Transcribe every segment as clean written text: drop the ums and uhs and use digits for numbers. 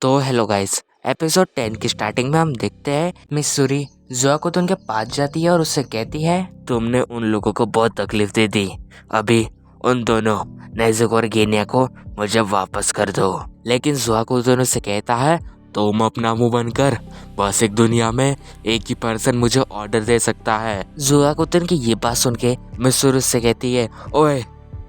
तो hello guys, episode 10 की starting में हम देखते हैं मिस सूरी जोआ को तो उनके पास जाती है और उससे कहती है तुमने उन लोगों को बहुत तकलीफ दे दी। अभी उन दोनों नेज़ुको और गेनिया को मुझे वापस कर दो। लेकिन जोआ को दोनों से कहता है तुम अपना मुंह बंद कर, बस एक दुनिया में एक ही पर्सन मुझे ऑर्डर दे सकता है। जोआ को की ये बात सुन के मिस सूरी उससे कहती है ओए,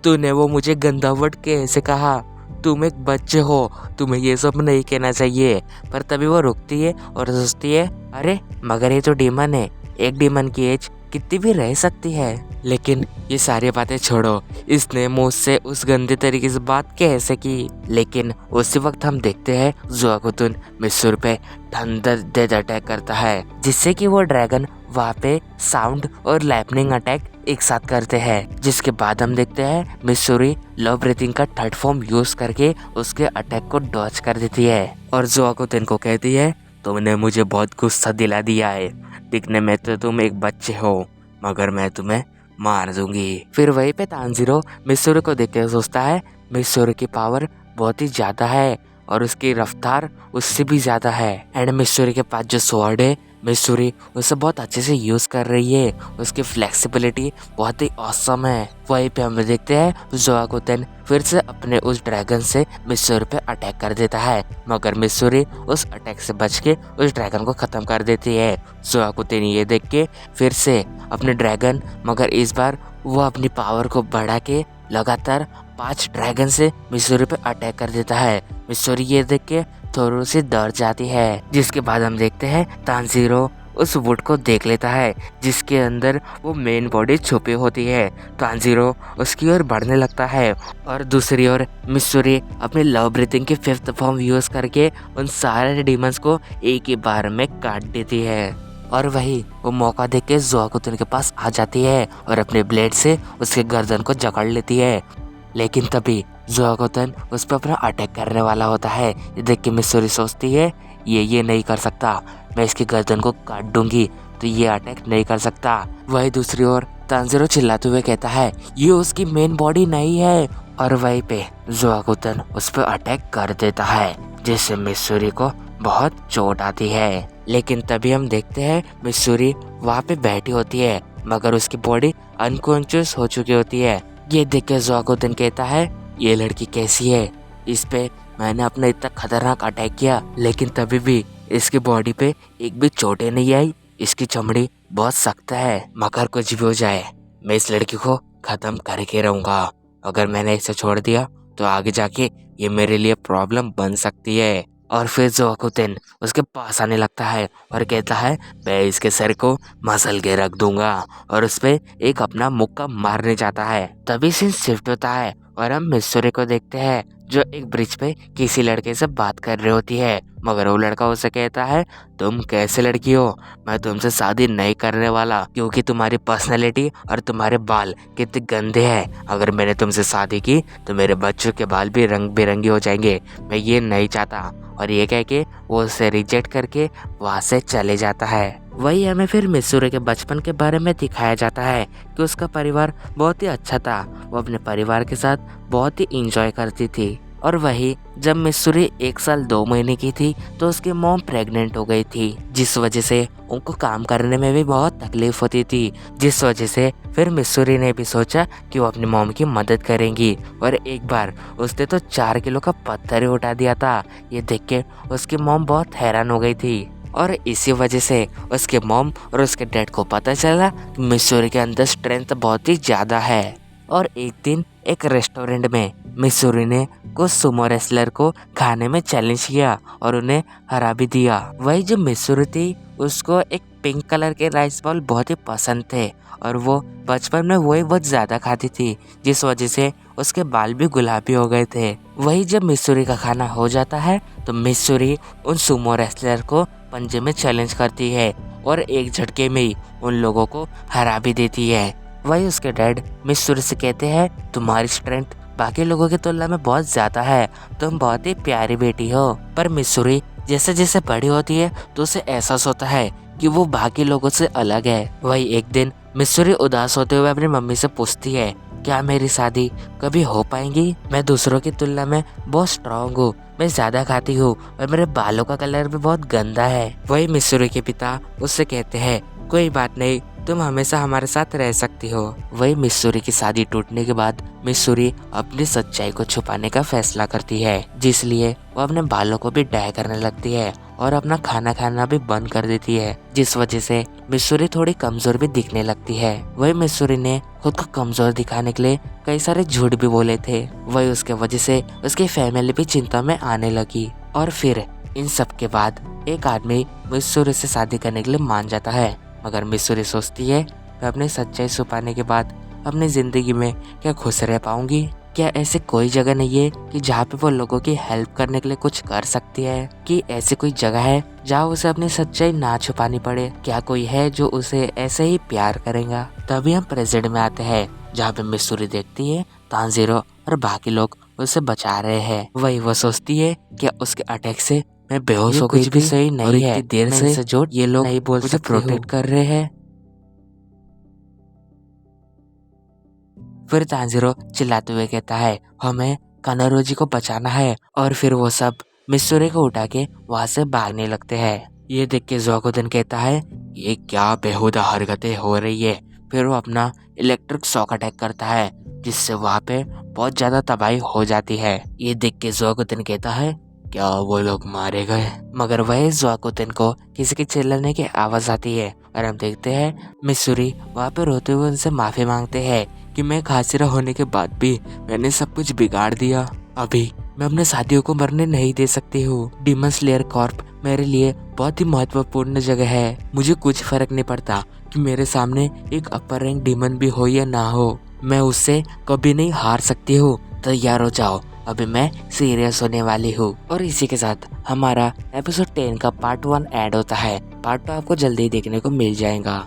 तूने वो मुझे गंदा वर्ड कैसे कहा? तुम एक बच्चे हो, तुम्हें ये सब नहीं कहना चाहिए। पर तभी वो रुकती है और सोचती है अरे मगर ये तो डीमन है, एक डीमन की एज कितनी भी रह सकती है। लेकिन ये सारी बातें छोड़ो, इसने मुझसे उस गंदे तरीके से बात कैसे की। लेकिन उसी वक्त हम देखते हैं जोआकुतुन मिस्सुर पे थंडर डेथ अटैक करता है, जिससे कि वो ड्रैगन वहाँ पे साउंड और लाइटनिंग अटैक एक साथ करते हैं। जिसके बाद हम देखते हैं मिस्सूरी लव ब्रीथिंग का थर्ड फॉर्म यूज करके उसके अटैक को डॉच कर देती है और जोआकुतुन को कहती है तुमने मुझे बहुत गुस्सा दिला दिया है, दिखने में तो तुम एक बच्चे हो मगर मैं तुम्हें मार दूंगी। फिर वहीं पे तानजीरो मिस्सूरी को देख के सोचता है मिस्सूरी की पावर बहुत ही ज्यादा है और उसकी रफ्तार उससे भी ज्यादा है। एंड मिस्सूरी के पास जो स्वॉर्ड है मिस्सूरी उसे बहुत अच्छे से यूज कर रही है, उसकी फ्लेक्सिबिलिटी बहुत ही ऑसम है। वहीं पे हम देखते हैं जोआकुतुन फिर से अपने उस ड्रैगन से मिस्सूरी पे अटैक कर देता है, मगर मिस्सूरी उस अटैक से बच के उस ड्रैगन को खत्म कर देती है। जोआकुतुन ये देख के फिर से अपने ड्रैगन, मगर इस बार वो अपनी पावर को बढ़ा के लगातार 5 ड्रैगन से मिस्सूरी पे अटैक कर देता है। मिस्सूरी ये देख के थोड़ी सी डर जाती है। जिसके बाद हम देखते हैं तानजीरो उस वुड को देख लेता है जिसके अंदर वो मेन बॉडी छुपी होती है। तानजीरो उसकी ओर बढ़ने लगता है और दूसरी ओर मिस्सूरी अपने लव ब्रीथिंग की 5th फॉर्म यूज करके उन सारे डीमंस को एक ही बार में काट देती है। और वही वो मौका देख के जोआकुतुन के पास आ जाती है और अपने ब्लेड से उसके गर्दन को जकड़ लेती है। लेकिन तभी जोआकुतुन उस पर अपना अटैक करने वाला होता है। ये देख के मिस्सूरी सोचती है ये नहीं कर सकता, मैं इसकी गर्दन को काट दूंगी तो ये अटैक नहीं कर सकता। वही दूसरी ओर तानजीरो चिल्लाते हुए कहता है ये उसकी मेन बॉडी नहीं है, और वहीं पे जोआकुतुन उस पर अटैक कर देता है जिससे मिस्सूरी को बहुत चोट आती है। लेकिन तभी हम देखते हैं मिस्सूरी वहाँ पे बैठी होती है मगर उसकी बॉडी अनकॉन्शियस हो चुकी होती है। ये देख के जोआकुतुन कहता है ये लड़की कैसी है, इस पे मैंने अपना इतना खतरनाक अटैक किया लेकिन तभी भी इसकी बॉडी पे एक भी चोटें नहीं आई, इसकी चमड़ी बहुत सख्त है। मगर कुछ भी हो जाए मैं इस लड़की को खत्म करके रहूंगा, अगर मैंने इसे छोड़ दिया तो आगे जाके ये मेरे लिए प्रॉब्लम बन सकती है। और फिर जोआकुतुन उसके पास आने लगता है और कहता है मैं इसके सर को मसल के रख दूंगा और उस पे एक अपना मुक्का मारने जाता है। तभी सीन शिफ्ट होता है और हम मिस्सूरी को देखते हैं जो एक ब्रिज पे किसी लड़के से बात कर रही होती है, मगर वो लड़का उसे कहता है तुम कैसे लड़की हो, मैं तुमसे शादी नहीं करने वाला क्योंकि तुम्हारी पर्सनैलिटी और तुम्हारे बाल कितने गंदे हैं। अगर मैंने तुमसे शादी की तो मेरे बच्चों के बाल भी रंग बिरंगे हो जाएंगे, मैं ये नहीं चाहता। और ये कह के वो उसे रिजेक्ट करके वहाँ से चले जाता है। वही हमें फिर मिस्सूरी के बचपन के बारे में दिखाया जाता है कि उसका परिवार बहुत ही अच्छा था, वो अपने परिवार के साथ बहुत ही इंजॉय करती थी। और वही जब मिस्सूरी 1 साल 2 महीने की थी तो उसकी मॉम प्रेग्नेंट हो गई थी, जिस वजह से उनको काम करने में भी बहुत तकलीफ होती थी। जिस वजह से फिर मिस्सूरी ने भी सोचा कि वो अपनी मॉम की मदद करेंगी और एक बार उसने तो 4 किलो का पत्थर ही उठा दिया था। ये देख के उसकी मॉम बहुत हैरान हो गई थी और इसी वजह से उसके मॉम और उसके डैड को पता चला कि मिस्सूरी के अंदर स्ट्रेंथ बहुत ही ज़्यादा है। और एक दिन एक रेस्टोरेंट में मिस्सूरी ने कुछ सुमो रेसलर को खाने में चैलेंज किया और उन्हें हरा भी दिया। वही जो मिस्सूरी थी उसको एक पिंक कलर के राइस बॉल बहुत ही पसंद थे और वो बचपन में वही बहुत ज़्यादा खाती थी, जिस वजह से उसके बाल भी गुलाबी हो गए थे। वही जब मिस्सूरी का खाना हो जाता है तो मिस्सूरी उन सुमो रेसलर को पंजे में चैलेंज करती है और एक झटके में ही उन लोगों को हरा भी देती है। वही उसके डैड मिस्सूरी से कहते हैं तुम्हारी स्ट्रेंथ बाकी लोगों की तुलना में बहुत ज्यादा है, तुम बहुत ही प्यारी बेटी हो। पर मिस्सूरी जैसे जैसे बड़ी होती है तो उसे एहसास होता है कि वो बाकी लोगों से अलग है। वही एक दिन मिस्सूरी उदास होते हुए अपनी मम्मी से पूछती है क्या मेरी शादी कभी हो पाएगी? मैं दूसरों की तुलना में बहुत स्ट्रांग हूँ, मैं ज्यादा खाती हूँ और मेरे बालों का कलर भी बहुत गंदा है। वही मिसूरी के पिता उससे कहते हैं, कोई बात नहीं, तुम हमेशा हमारे साथ रह सकती हो। वही मिसूरी की शादी टूटने के बाद मिसूरी अपनी सच्चाई को छुपाने का फैसला करती है, जिसलिए वो अपने बालों को भी डाई करने लगती है और अपना खाना खाना भी बंद कर देती है, जिस वजह से मिसूरी थोड़ी कमजोर भी दिखने लगती है। वही मिसूरी ने खुद को कमजोर दिखाने के लिए कई सारे झूठ भी बोले थे। वही उसके वजह से उसकी फैमिली भी चिंता में आने लगी। और फिर इन सब के बाद एक आदमी मिसूरी से शादी करने के लिए मान जाता है, मगर मिसूरी सोचती है कि अपनी सच्चाई छुपाने के बाद अपनी जिंदगी में क्या खुश रह पाऊंगी? क्या ऐसे कोई जगह नहीं है कि जहाँ पे वो लोगों की हेल्प करने के लिए कुछ कर सकती है? कि ऐसी कोई जगह है जहाँ उसे अपनी सच्चाई ना छुपानी पड़े? क्या कोई है जो उसे ऐसे ही प्यार करेगा? तभी हम प्रेजेंट में आते हैं, जहाँ पे मिसूरी देखती है तांजीरो और बाकी लोग उसे बचा रहे हैं। वही वो सोचती है कि उसके अटैक से मैं बेहोश हो गई, कुछ भी सही नहीं है, देर से जो ये लोग नहीं बोल मुझे प्रोटेक्ट कर रहे हैं। फिर तांजीरो चिल्लाते हुए कहता है, हमें कानारोजी को बचाना है। और फिर वो सब मिसूरी को उठा के वहाँ से भागने लगते हैं। ये देख के जोकोदन कहता है, ये क्या बेहुदा हरकतें हो रही है। फिर वो अपना इलेक्ट्रिक शॉक अटैक करता है, जिससे वहाँ पे बहुत ज्यादा तबाही हो जाती है। ये देख के जोकोदन कहता है, क्या वो लोग मारे गए? मगर वही जोकोदन को किसी के चिल्लाने की आवाज आती है और हम देखते हैं मिसूरी वहाँ पे रोते हुए उनसे माफी मांगते हैं कि मैं खासिरा होने के बाद भी मैंने सब कुछ बिगाड़ दिया। अभी मैं अपने साथियों को मरने नहीं दे सकती हूँ। डीमन स्लेयर कॉर्प मेरे लिए बहुत ही महत्वपूर्ण जगह है। मुझे कुछ फर्क नहीं पड़ता कि मेरे सामने एक अपर रैंक डीमन भी हो या ना हो, मैं उससे कभी नहीं हार सकती हूँ। तैयार हो जाओ, अभी मैं सीरियस होने वाली हूँ। और इसी के साथ हमारा एपिसोड 10 का पार्ट 1 ऐड होता है। पार्ट 2 आपको जल्दी देखने को मिल जाएगा।